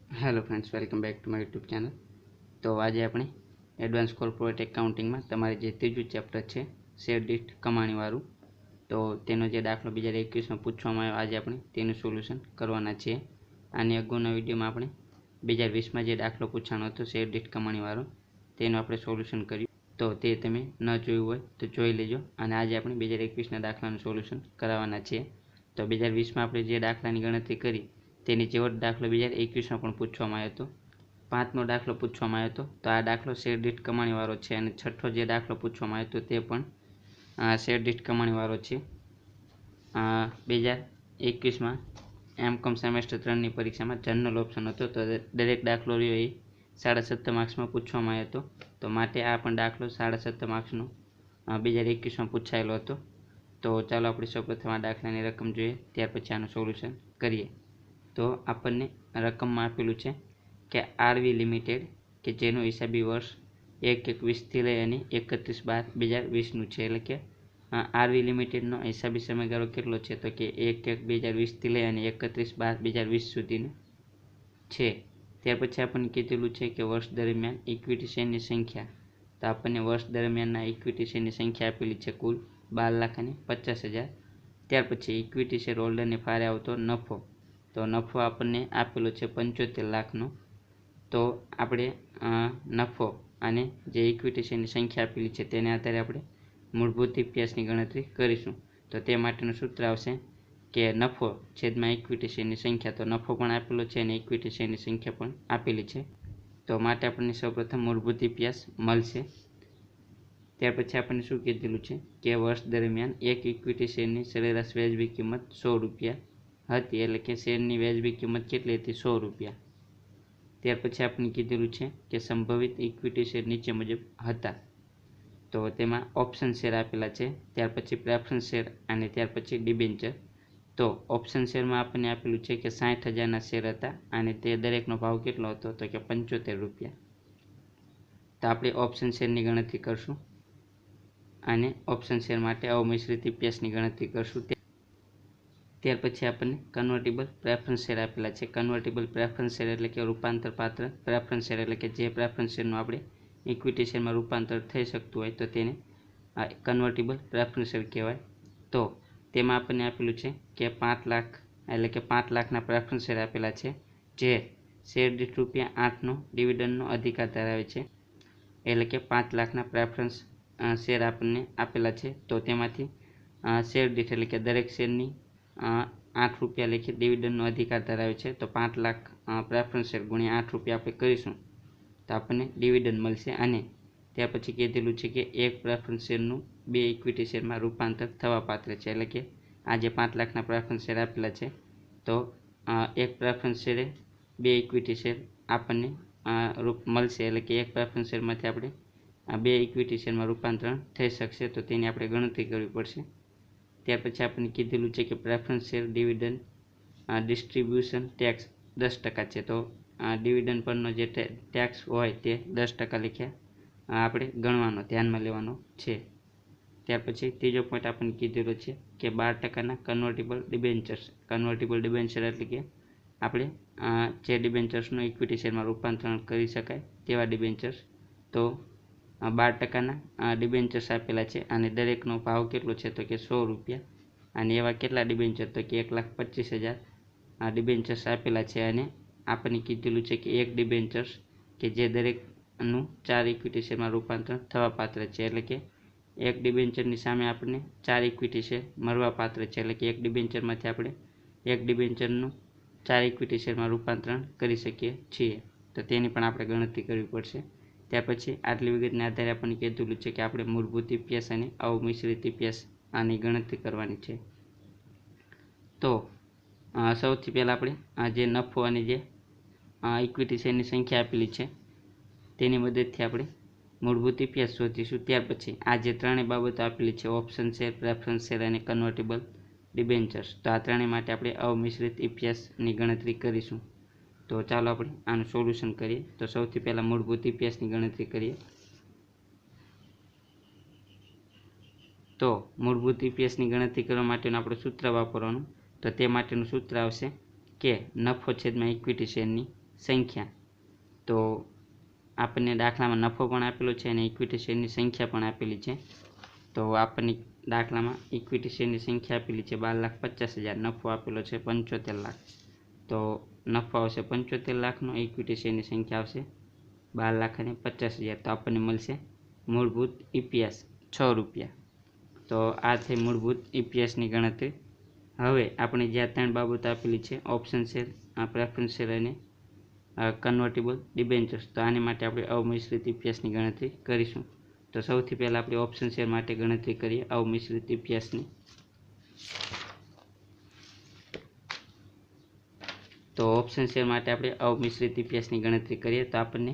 Hello friends, welcome back to my YouTube channel. तो आज આપણે એડવાન્સ કોર્પોરેટ એકાઉન્ટિંગમાં તમારે જે ત્રીજું ચેપ્ટર છે શેર દીઠ કમાણીવાળું, તો તેનો જે દાખલો 2021માં પૂછવામાં આવ્યો, આજે આપણે તેનું સોલ્યુશન કરવાના છીએ। આની અગાઉના વિડીયોમાં આપણે 2020માં જે દાખલો પૂછાનો હતો શેર દીઠ કમાણીવાળો, તેનું આપણે સોલ્યુશન કર્યું। તો તે તમે ન જોયું હોય તો જોઈ લેજો। અને આજે આપણે 2021ના દાખલાનું સોલ્યુશન કરાવવાના છીએ। તો 2020માં આપણે જે દાખલાની ગણતરી કરી તેની જેવો જ દાખલો 2021માં પણ પૂછવામાં આવ્યો હતો। 5મો દાખલો પૂછવામાં આવ્યો હતો। તો આ દાખલો શેર દીઠ કમાણીવાળો છે અને છઠ્ઠો જે દાખલો પૂછવામાં આવ્યો હતો તે પણ શેર દીઠ કમાણીવાળો છે। 2021માં એમકોમ સેમેસ્ટર 3ની પરીક્ષામાં જનરલ ઓપ્શન હતો, તો દરેક દાખલો રહ્યો એ 7.5 માર્ક્સમાં પૂછવામાં આવ્યો હતો। તો માટે આ પણ દાખલો 7.5 માર્ક્સનો 2021માં પૂછાયેલો હતો। તો ચાલો આપણે સૌપ્રથમ આ દાખલાની રકમ જોઈએ, ત્યાર પછી આનું સોલ્યુશન કરીએ। તો આપણને રકમમાં આપેલું છે કે આરવી લિમિટેડ કે જેનું હિસાબી વર્ષ 1/21થી લઈ અને 31/12/2020નું છે। એટલે કે આરવી લિમિટેડનો હિસાબી સમયગાળો કેટલો છે, તો કે 1/1/2020થી લઈ અને 31/12/2020 સુધીનો છે। ત્યાર પછી આપણને કીધેલું છે કે વર્ષ દરમિયાન ઇક્વિટી શેરની સંખ્યા, તો આપણને વર્ષ દરમિયાનના ઇક્વિટી શેરની સંખ્યા આપેલી છે કુલ 12,50,000। ત્યાર પછી ઇક્વિટી શેર હોલ્ડરને ફાળે આવતો નફો, તો નફો આપણને આપેલો છે 75 લાખનો। તો આપણે નફો અને જે ઇક્વિટી શેરની સંખ્યા આપેલી છે તેને આધારે આપણે મૂળભૂત ઇપીએસની ગણતરી કરીશું। તો તે માટેનું સૂત્ર આવશે કે નફો છેદમાં ઇક્વિટી શેરની સંખ્યા, તો નફો પણ આપેલો છે અને ઇક્વિટી શેરની સંખ્યા પણ આપેલી છે। તો માટે આપણને સૌપ્રથમ મૂળભૂત ઇપીએસ મળશે। ત્યાર પછી આપણને શું કીધેલું છે કે વર્ષ દરમિયાન એક ઇક્વિટી શેરની સરેરાશ વ્યાજબી કિંમત 100 રૂપિયા હતી। એટલે કે શેરની વ્યાજબી કિંમત કેટલી હતી? 100 રૂપિયા। ત્યાર પછી આપણને કીધેલું છે કે સંભવિત ઇક્વિટી શેર નીચે મુજબ હતા, તો તેમાં ઓપ્શન શેર આપેલા છે, ત્યાર પછી પ્રેફરન્સ શેર અને ત્યાર પછી ડિબેન્ચર। તો ઓપ્શન શેરમાં આપણને આપેલું છે કે 60,000ના શેર હતા અને તે દરેકનો ભાવ કેટલો હતો, તો કે 75 રૂપિયા। તો આપણે ઓપ્શન શેરની ગણતરી કરશું અને ઓપ્શન શેર માટે અમિશ્રિત ઇપીએસની ગણતરી કરશું। ત્યાર પછી આપણને કન્વર્ટેબલ પ્રેફરન્સ શેર આપેલા છે। કન્વર્ટેબલ પ્રેફરન્સ શેર એટલે કે રૂપાંતર પાત્ર પ્રેફરન્સ શેર, એટલે કે જે પ્રેફરન્સ શેરનું આપણે ઇક્વિટી શેરમાં રૂપાંતર થઈ શકતું હોય તો તેને કન્વર્ટેબલ પ્રેફરન્સ શેર કહેવાય। તો તેમાં આપણને આપેલું છે કે 5 લાખ, એટલે કે 5 લાખના પ્રેફરન્સ શેર આપેલા છે જે શેર દીઠ ₹8નો ડિવિડન્ડનો અધિકાર ધરાવે છે। એટલે કે 5 લાખના પ્રેફરન્સ શેર આપણને આપેલા છે, તો તેમાંથી શેર દીઠ એટલે કે દરેક શેરની 8 રૂપિયા લેખે ડિવિડન્ડનો અધિકાર ધરાવે છે। તો 5 લાખ પ્રેફરન્સ શેર ગુણ્યા 8 રૂપિયા આપણે કરીશું તો આપણને ડિવિડન્ડ મળશે। અને ત્યાર પછી કીધેલું છે કે એક પ્રેફરન્સ શેરનું 2 ઇક્વિટી શેરમાં રૂપાંતર થવા પાત્ર છે। એટલે કે આ જે 5 લાખના પ્રેફરન્સ શેર આપેલા છે, તો એક પ્રેફરન્સ શેરે 2 ઇક્વિટી શેર આપણને મળશે। એટલે કે એક પ્રેફરન્સ શેરમાંથી આપણે 2 ઇક્વિટી શેરમાં રૂપાંતરણ થઈ શકશે, તો તેની આપણે ગણતરી કરવી પડશે। ત્યાર પછી આપણને કીધેલું છે કે preference share dividend distribution tax 10% છે, તો ડિવિડન્ડ પરનો જે ટેક્સ હોય તે 10% લેખે આપણે ગણવાનો, ધ્યાનમાં લેવાનો છે। ત્યાર પછી ત્રીજો પોઈન્ટ આપણને કીધેલો છે કે 12%ના કન્વર્ટેબલ ડિબેન્ચર્સ। કન્વર્ટેબલ ડિબેન્ચર એટલે કે આપણે જે ડિબેન્ચર્સનું ઇક્વિટી શેરમાં રૂપાંતરણ કરી શકાય તેવા ડિબેન્ચર્સ। તો 12%ના ડિબેન્ચર્સ આપેલા છે અને દરેકનો ભાવ કેટલો છે, તો કે 100 રૂપિયા। અને એવા કેટલા ડિબેન્ચર, તો કે 1,25,000 ડિબેન્ચર્સ આપેલા છે। અને આપણને કીધેલું છે કે એક ડિબેન્ચર્સ કે જે દરેકનું 4 ઇક્વિટી શેરમાં રૂપાંતરણ થવા પાત્ર છે। એટલે કે એક ડિબેન્ચરની સામે આપણને 4 ઇક્વિટી શેર મળવા પાત્ર છે। એટલે કે એક ડિબેન્ચરમાંથી આપણે એક ડિબેન્ચરનું 4 ઇક્વિટી શેરમાં રૂપાંતરણ કરી શકીએ છીએ, તો તેની પણ આપણે ગણતરી કરવી પડશે। ત્યાર પછી આટલી વિગતને આધારે આપણને કીધેલું છે કે આપણે મૂળભૂત ઇપીએસ અને અમિશ્રિત ઇપીએસ આની ગણતરી કરવાની છે। તો સૌથી પહેલાં આપણે આ જે નફો અને જે ઇક્વિટી શેરની સંખ્યા આપેલી છે તેની મદદથી આપણે મૂળભૂત ઇપીએસ શોધીશું। ત્યાર પછી આ જે ત્રણેય બાબતો આપેલી છે, ઓપ્શન શેર, પ્રેફરન્સ શેર અને કન્વર્ટેબલ ડિબેન્ચર્સ, તો આ ત્રણેય માટે આપણે અમિશ્રિત ઇપીએસની ગણતરી કરીશું। તો ચાલો આપણે આનું સોલ્યુશન કરીએ। તો સૌથી પહેલાં મૂળભૂત ઇપીએસની ગણતરી કરીએ। તો મૂળભૂત ઇપીએસની ગણતરી કરવા માટેનું આપણે સૂત્ર વાપરવાનું, તો તે માટેનું સૂત્ર આવશે કે નફો છેદમાં ઇક્વિટી શેરની સંખ્યા. તો આપણને દાખલામાં નફો પણ આપેલો છે અને ઇક્વિટી શેરની સંખ્યા પણ આપેલી છે. તો આપણને દાખલામાં ઇક્વિટી શેરની સંખ્યા આપેલી છે 12,50,000, નફો આપેલો છે 75 લાખ. તો નફો આવશે 75 લાખનો, ઇક્વિટી શેરની સંખ્યા આવશે 12,50,000. તો આપણને મળશે મૂળભૂત EPS 6 રૂપિયા. તો આ થઈ મૂળભૂત EPSની ગણતરી. હવે આપણે જ્યાં 3 બાબતો આપેલી છે, ઓપ્શન શેર, પ્રેફરન્સ શેર અને કન્વર્ટેબલ ડિબેન્ચર્સ, તો આની માટે આપણે અવમિશ્રિત EPSની ગણતરી કરીશું. તો સૌથી પહેલાં આપણે ઓપ્શન શેર માટે ગણતરી કરીએ અવમિશ્રિત EPSની. તો ઓપ્શન શેર માટે આપણે અવમિશ્રિત EPSની ગણતરી કરીએ તો આપણને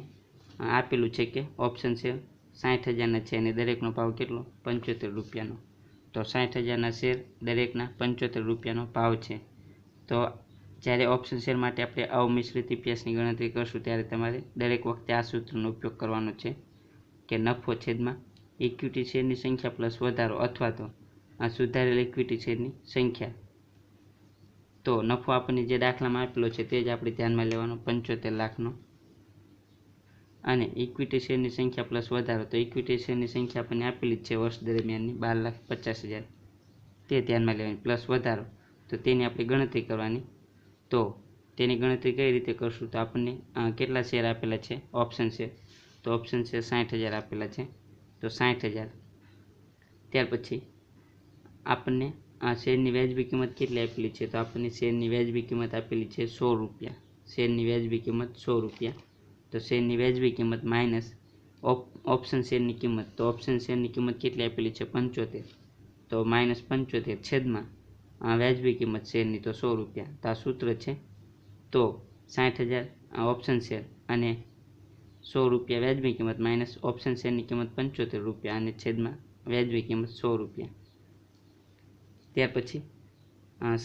આપેલું છે કે ઓપ્શન શેર 60,000ના છે અને દરેકનો ભાવ કેટલો? 75 રૂપિયાનો. તો 60,000ના શેર દરેકના 75 રૂપિયાનો ભાવ છે. તો જ્યારે ઓપ્શન શેર માટે આપણે અવમિશ્રિત EPSની ગણતરી કરશું ત્યારે તમારે દરેક વખતે આ સૂત્રનો ઉપયોગ કરવાનો છે કે નફો છેદમાં ઇક્વિટી શેરની સંખ્યા પ્લસ વધારો અથવા તો આ સુધારેલ ઇક્વિટી શેરની સંખ્યા. તો નફો આપણને જે દાખલામાં આપેલો છે તે જ આપણે ધ્યાનમાં લેવાનો 75 લાખનો, અને ઇક્વિટી શેરની સંખ્યા પ્લસ વધારો, તો ઇક્વિટી શેરની સંખ્યા આપણને આપેલી જ છે વર્ષ દરમિયાનની 12,50,000, તે ધ્યાનમાં લેવાની. પ્લસ વધારો, તો તેની આપણે ગણતરી કરવાની. તો તેની ગણતરી કઈ રીતે કરશું? તો આપણને કેટલા શેર આપેલા છે? ઓપ્શન શેર, તો ઓપ્શન શેર 60,000 આપેલા છે. તો 60,000. ત્યાર પછી આપણને આ શેરની વ્યાજબી કિંમત કેટલી આપેલી છે? તો આપણને શેરની વ્યાજબી કિંમત આપેલી છે 100 રૂપિયા. શેરની વ્યાજબી કિંમત 100 રૂપિયા. તો શેરની વ્યાજબી કિંમત માઇનસ ઓપ્શન શેરની કિંમત, તો ઓપ્શન શેરની કિંમત કેટલી આપેલી છે? 75. તો -75 છેદમાં વ્યાજબી કિંમત શેરની, તો 100 રૂપિયા. તો આ સૂત્ર છે. તો 60,000 ઓપ્શન શેર અને 100 રૂપિયા વ્યાજબી કિંમત માઇનસ ઓપ્શન શેરની કિંમત 75 રૂપિયા અને છેદમાં વ્યાજબી કિંમત 100 રૂપિયા. ત્યાર પછી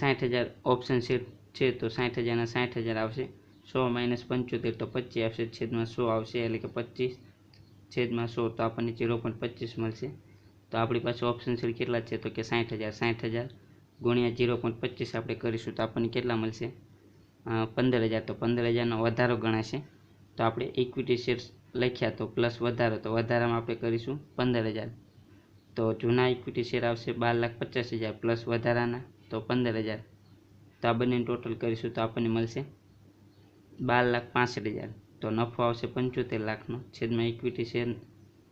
60,000 ઓપ્શન શેર છે, તો 60,000ના 60,000 આવશે. 100 - 75 તો 25 આવશે, છેદમાં 100 આવશે, એટલે કે 25 છેદમાં 100, તો આપણને 0.25 મળશે. તો આપણી પાસે ઓપ્શન શેર કેટલા છે? તો કે 60,000. 60,000 ગુણ્યા 0.25 આપણે કરીશું તો આપણને કેટલા મળશે? 15,000. તો 15,000નો વધારો ગણાશે. તો આપણે ઇક્વિટી શેર લખ્યા તો પ્લસ વધારો, તો વધારામાં આપણે કરીશું 15,000. તો જૂના ઇક્વિટી શેર આવશે 12,50,000 પ્લસ વધારાના તો 15,000. તો આ બંને ટોટલ કરીશું તો આપણને મળશે 12,65,000. તો નફો આવશે 75 લાખનો, છેદમાં ઇક્વિટી શેર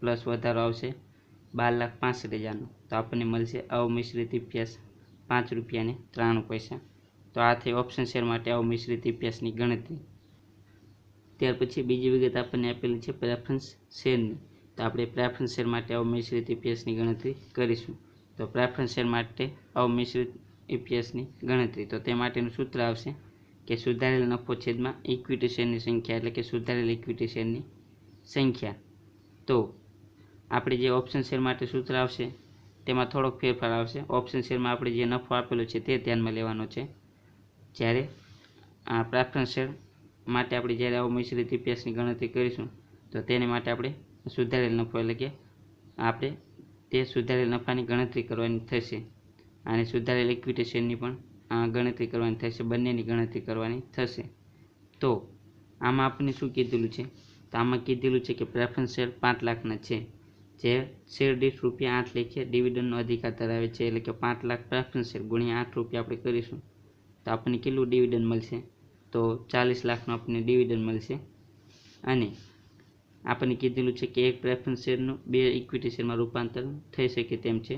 પ્લસ વધારો આવશે 12,65,000નો. તો આપણને મળશે અવમિશ્રિત EPS 5 રૂપિયા ને 93 પૈસા. તો આ થઈ ઓપ્શન શેર માટે અવમિશ્રિત EPSની ગણતરી. ત્યાર પછી બીજી વિગત આપણને આપેલી છે પ્રેફરન્સ શેરની. તો આપણે પ્રેફરન્સ શેર માટે અવમિશ્રિત EPSની ગણતરી કરીશું. તો પ્રેફરન્સ શેર માટે અવમિશ્રિત EPSની ગણતરી, તો તે માટેનું સૂત્ર આવશે કે સુધારેલ નફો છેદમાં ઇક્વિટી શેરની સંખ્યા, એટલે કે સુધારેલ ઇક્વિટી શેરની સંખ્યા. તો આપણે જે ઓપ્શન શેર માટે સૂત્ર આવશે તેમાં થોડોક ફેરફાર આવશે. ઓપ્શન શેરમાં આપણે જે નફો આપેલો છે તે ધ્યાનમાં લેવાનો છે, જ્યારે આ પ્રેફરન્સ શેર માટે આપણે જ્યારે અવમિશ્રિત EPSની ગણતરી કરીશું તો તેને માટે આપણે સુધારેલ નફો, એટલે કે આપણે તે સુધારેલ નફાની ગણતરી કરવાની થશે અને સુધારેલ ઇક્વિટી શેરની પણ ગણતરી કરવાની થશે, બંનેની ગણતરી કરવાની થશે. તો આમાં આપણને શું કીધેલું છે? તો આમાં કીધેલું છે કે પ્રેફરન્સ શેર 5 લાખના છે, જે શેર દીઠ ₹8 લેખે ડિવિડન્ડનો અધિકાર ધરાવે છે, એટલે કે 5 લાખ પ્રેફરન્સ શેર ગુણ્યા 8 રૂપિયા આપણે કરીશું તો આપણને કેટલું ડિવિડન્ડ મળશે? તો 40 લાખનો આપણને ડિવિડન્ડ મળશે. અને આપણને કીધેલું છે કે એક પ્રેફરન્સ શેરનું 2 ઇક્વિટી શેરમાં રૂપાંતર થઈ શકે તેમ છે,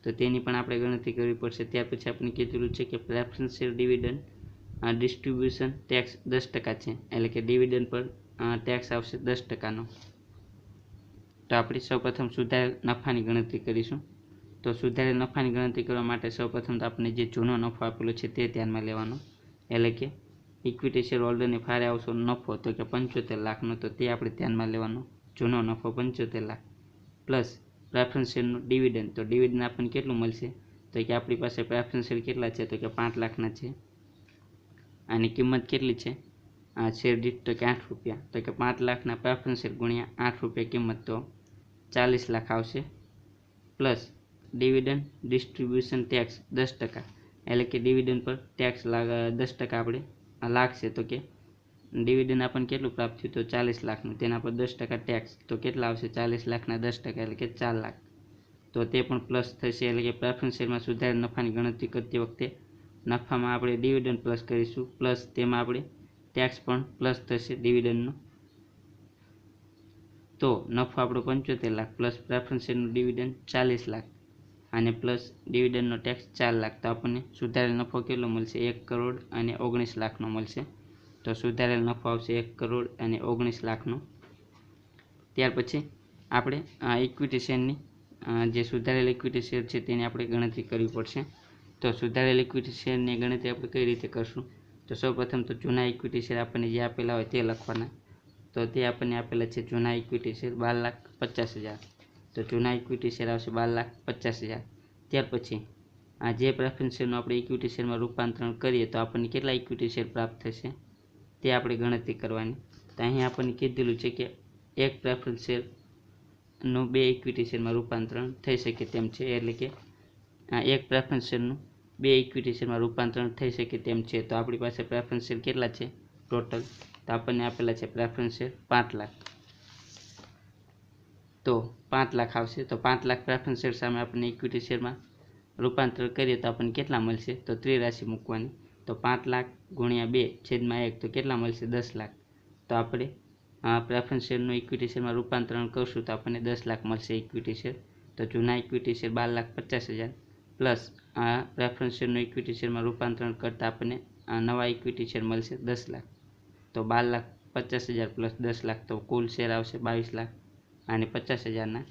તો તેની પણ આપણે ગણતરી કરવી પડશે. ત્યાર પછી આપણને કીધેલું છે કે preference share dividend distribution tax 10% છે, એટલે કે ડિવિડન્ડ પર ટેક્સ આવશે 10%નો. તો આપણે સૌપ્રથમ સુધારેલ નફાની ગણતરી કરીશું. તો સુધારેલ નફાની ગણતરી કરવા માટે સૌપ્રથમ તો આપણે જે જૂનો નફો આપેલો છે તે ધ્યાનમાં લેવાનો, એટલે કે ઇક્વિટી શેર હોલ્ડરને ફાળે આવતો નફો તો કે 75 લાખનો, તો તે આપણે ધ્યાનમાં લેવાનો. જૂનો નફો 75 લાખ પ્લસ પ્રેફરન્સ શેરનું ડિવિડન્ડ, તો ડિવિડન્ડ આપણને કેટલું મળશે? તો કે આપણી પાસે પ્રેફરન્સ શેર કેટલા છે? તો કે 5 લાખના છે. આની કિંમત કેટલી છે? શેર દીઠ તો કે 8 રૂપિયા. તો કે 5 લાખના પ્રેફરન્સ શેર ગુણ્યા 8 રૂપિયા કિંમત, તો 40 લાખ આવશે. પ્લસ ડિવિડન્ડ ડિસ્ટ્રીબ્યુશન ટેક્સ 10%, એટલે કે ડિવિડન્ડ પર ટેક્સ 10% આપણે લાગશે, તો કે ડિવિડન્ડ આપણને કેટલું પ્રાપ્ત થયું તો 40 લાખનું, તેના પર 10% ટેક્સ, તો કેટલા આવશે 40 લાખના 10% એટલે કે 4 લાખ, તો તે પણ પ્લસ થશે. એટલે કે પ્રેફરન્સ શેરમાં સુધારેલ નફાની ગણતરી કરતી વખતે નફામાં આપણે ડિવિડન્ડ પ્લસ કરીશું, પ્લસ તેમાં આપણે ટેક્સ પણ પ્લસ થશે ડિવિડન્ડનો. તો નફો આપણો 75 લાખ પ્લસ પ્રેફરન્સ શેરનું ડિવિડન્ડ 40 લાખ અને પ્લસ ડિવિડન્ડનો ટેક્સ 4 લાખ, તો આપણને સુધારેલ નફો કેટલો મળશે 1 કરોડ અને 19 લાખનો મળશે. તો સુધારેલ નફો આવશે 1 કરોડ અને 19 લાખનો. ત્યાર પછી આપણે ઇક્વિટી શેરની જે સુધારેલ ઇક્વિટી શેર છે તેની આપણે ગણતરી કરવી પડશે. તો સુધારેલ ઇક્વિટી શેરની ગણતરી આપણે કઈ રીતે કરશું, તો સૌપ્રથમ તો જૂના ઇક્વિટી શેર આપણને જે આપેલા હોય તે લખવાના. તો તે આપણને આપેલા છે જૂના ઇક્વિટી શેર 12,50,000, તો જૂના ઇક્વિટી શેર આવશે 12,50,000. ત્યાર પછી આ જે પ્રેફરન્સ શેરનું આપણે ઇક્વિટી શેરમાં રૂપાંતરણ કરીએ તો આપણને કેટલા ઇક્વિટી શેર પ્રાપ્ત થશે તે આપણે ગણતરી કરવાની. તો અહીં આપણને કીધેલું છે કે એક પ્રેફરન્સ શેરનું 2 ઇક્વિટી શેરમાં રૂપાંતરણ થઈ શકે તેમ છે, એટલે કે એક પ્રેફરન્સ શેરનું 2 ઇક્વિટી શેરમાં રૂપાંતરણ થઈ શકે તેમ છે. તો આપણી પાસે પ્રેફરન્સ શેર કેટલા છે ટોટલ, તો આપણને આપેલા છે પ્રેફરન્સ શેર 5 લાખ, તો 5 લાખ આવશે. તો 5 લાખ પ્રેફરન્સ શેર સામે આપણને ઇક્વિટી શેરમાં રૂપાંતર કરીએ તો આપણને કેટલા મળશે, તો ત્રિરાશિ મૂકવાની. તો 5 લાખ ગુણ્યા 2/1 તો કેટલા મળશે 10 લાખ. તો આપણે પ્રેફરન્સ શેરનું ઇક્વિટી શેરમાં રૂપાંતરણ કરશું તો આપણને 10 લાખ મળશે ઇક્વિટી શેર. તો જૂના ઇક્વિટી શેર 12,50,000 પ્લસ પ્રેફરન્સ શેરનું ઇક્વિટી શેરમાં રૂપાંતરણ કરતાં આપણને નવા ઇક્વિટી શેર મળશે 10 લાખ. તો 12,50,000 પ્લસ 10 લાખ, તો કુલ શેર આવશે 22 લાખ અને 50,000ના.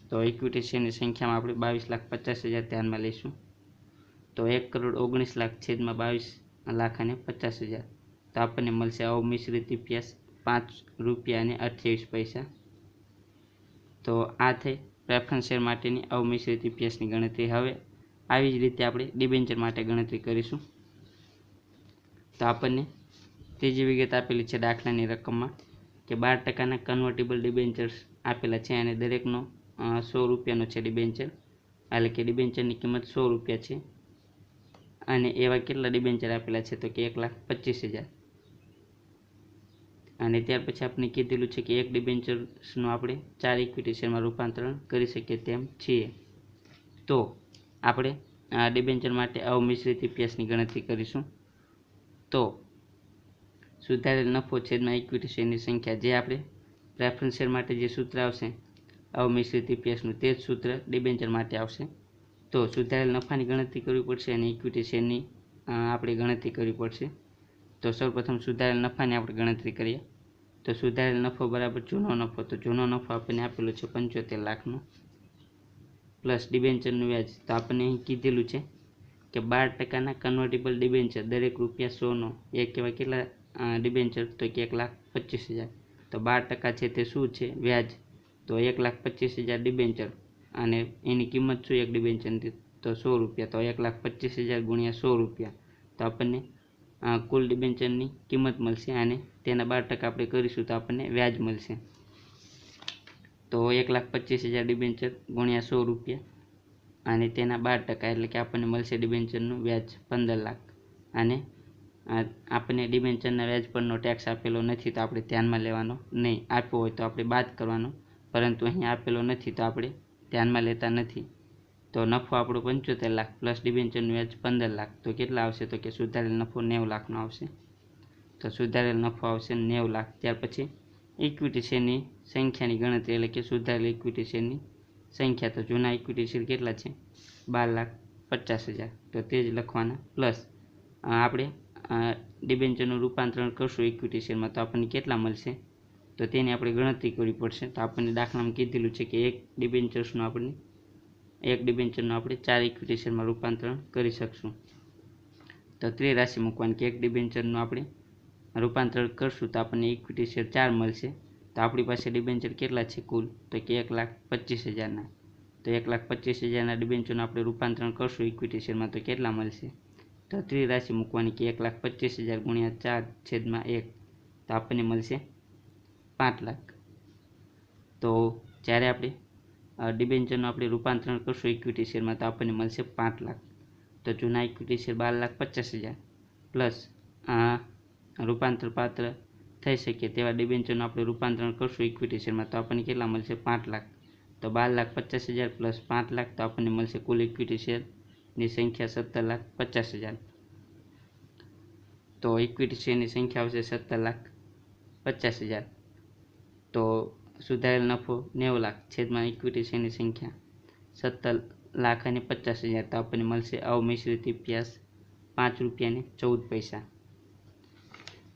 તો ઇક્વિટી શેરની સંખ્યામાં આપણે 22,50,000 ધ્યાનમાં લઈશું. તો 1 કરોડ 19 લાખ છેદમાં 22 લાખ અને 50,000, તો આપણને મળશે અવમિશ્રિત EPS 5 રૂપિયા અને 28 પૈસા. તો આ થઈ પ્રેફરન્સ શેર માટેની અવમિશ્રિત EPSની ગણતરી. હવે આવી જ રીતે આપણે ડિબેન્ચર માટે ગણતરી કરીશું. તો આપણને ત્રીજી વિગત આપેલી છે દાખલાની રકમમાં કે 12%ના કન્વર્ટેબલ ડિબેન્ચર્સ આપેલા છે અને દરેકનો 100 રૂપિયાનો છે ડિબેન્ચર, એટલે કે ડિબેન્ચરની કિંમત 100 રૂપિયા છે. અને એવા કેટલા ડિબેન્ચર આપેલા છે તો કે 1,25,000. અને ત્યાર પછી આપણે કીધેલું છે કે એક ડિબેન્ચર્સનું આપણે 4 ઇક્વિટી શેરમાં રૂપાંતરણ કરી શકીએ તેમ છીએ. તો આપણે આ ડિબેન્ચર માટે અવમિશ્રિત EPSની ગણતરી કરીશું. તો સુધારેલ નફો છેદમાં ઇક્વિટી શેરની સંખ્યા, જે આપણે પ્રેફરન્સ શેર માટે જે સૂત્ર આવશે અવમિશ્રિત EPSનું તે જ સૂત્ર ડિબેન્ચર માટે આવશે. તો સુધારેલ નફાની ગણતરી કરવી પડશે અને ઇક્વિટી શેરની આપણે ગણતરી કરવી પડશે. તો સૌપ્રથમ સુધારેલ નફાની આપણે ગણતરી કરીએ. તો સુધારેલ નફો બરાબર જૂનો નફો, તો જૂનો નફો આપણને આપેલો છે 75 લાખનો પ્લસ ડિબેન્ચરનું વ્યાજ. તો આપણને અહીં કીધેલું છે કે 12%ના કન્વર્ટેબલ ડિબેન્ચર દરેક ₹100નો એક એવા કેટલા ડિબેન્ચર તો કે 1,25,000. તો 12% છે તે શું છે વ્યાજ, તો 1,25,000 ડિબેન્ચર અને એની કિંમત શું એક ડિબેન્ચરની તો 100 રૂપિયા. તો 1,25,000 ગુણ્યા 100 રૂપિયા, તો આપણને કુલ ડિબેન્ચરની કિંમત મળશે અને તેના 12% આપણે કરીશું તો આપણને વ્યાજ મળશે. તો 1,25,000 ડિબેન્ચર ગુણ્યા 100 રૂપિયા અને તેના 12% એટલે કે આપણને મળશે ડિબેન્ચરનું વ્યાજ 15 લાખ. અને આપણને ડિબેન્ચરના વ્યાજ પરનો ટેક્સ આપેલો નથી તો આપણે ધ્યાનમાં લેવાનો નહીં, આપ્યો હોય તો આપણે બાદ કરવાનો, પરંતુ અહીં આપેલો નથી તો આપણે ધ્યાનમાં લેતા નથી. તો નફો આપણો 75 લાખ પ્લસ ડિબેન્ચરનું વ્યાજ 15 લાખ, તો કેટલા આવશે તો કે સુધારેલ નફો 90 લાખનો આવશે. તો સુધારેલ નફો આવશે 90 લાખ. ત્યાર પછી ઇક્વિટી શેરની સંખ્યાની ગણતરી, એટલે કે સુધારેલ ઇક્વિટી શેરની સંખ્યા. તો જૂના ઇક્વિટી શેર કેટલા છે 12,50,000, તો તે જ લખવાના પ્લસ આપણે ડિબેન્ચરનું રૂપાંતરણ કરશું ઇક્વિટી શેરમાં તો આપણને કેટલા મળશે તો તેની આપણે ગણતરી કરવી પડશે. તો આપણને દાખલામાં કીધેલું છે કે એક ડિબેન્ચરનું આપણે 4 ઇક્વિટી શેરમાં રૂપાંતરણ કરી શકશું. તો ત્રિરાશિ મૂકવાની કે એક ડિબેન્ચરનું આપણે રૂપાંતરણ કરશું તો આપણને ઇક્વિટી શેર 4 મળશે. તો આપણી પાસે ડિબેન્ચર કેટલા છે કુલ તો કે 1,25,000ના. તો 1,25,000ના ડિબેન્ચરનું આપણે રૂપાંતરણ કરશું ઇક્વિટી શેરમાં તો કેટલા મળશે, તો ત્રિરાશિ મૂકવાની કે 1,25,000 ગુણ્યા 4/1, તો આપણને મળશે 5 લાખ. તો જ્યારે આપણે ડિબેન્ચરનું આપણે રૂપાંતરણ કરશું ઇક્વિટી શેરમાં તો આપણને મળશે 5 લાખ. તો જૂના ઇક્વિટી શેર 12,50,000 પ્લસ રૂપાંતર પાત્ર થઈ શકે તેવા ડિબેન્ચરનું આપણે રૂપાંતરણ કરશું ઇક્વિટી શેરમાં તો આપણને કેટલા મળશે 5 લાખ. તો 12,50,000 પ્લસ 5 લાખ તો આપણને મળશે કુલ ઇક્વિટી શેરની સંખ્યા 17,50,000. તો ઇક્વિટી શેરની સંખ્યા આવશે 17,50,000. તો સુધારેલ નફો 90 લાખ છેદમાં ઇક્વિટી શેરની સંખ્યા 17,50,000 તો આપણને મળશે અવમિશ્રિત EPS ₹5.14.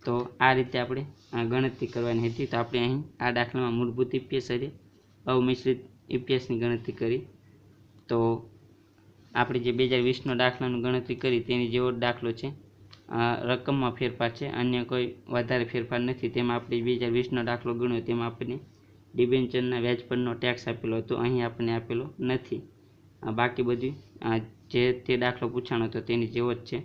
તો આ રીતે આપણે ગણતરી કરવાની હતી. તો આપણે અહીં આ દાખલામાં મૂળભૂત EPS અને અવમિશ્રિત EPSની ગણતરી કરી. તો આપણે જે 2020નો દાખલાની ગણતરી કરી તેની જેવો દાખલો છે. રકમમાં ફેરફાર છે, અન્ય કોઈ વધારે ફેરફાર નથી. તેમાં આપણે 2020નો દાખલો ગણ્યો તેમાં આપણને ડિબેન્ચરના વ્યાજ પરનો ટેક્સ આપેલો હતો, અહીં આપણને આપેલો નથી. બાકી બધી જે તે દાખલો પૂછાણો હતો તેની જેવો જ છે.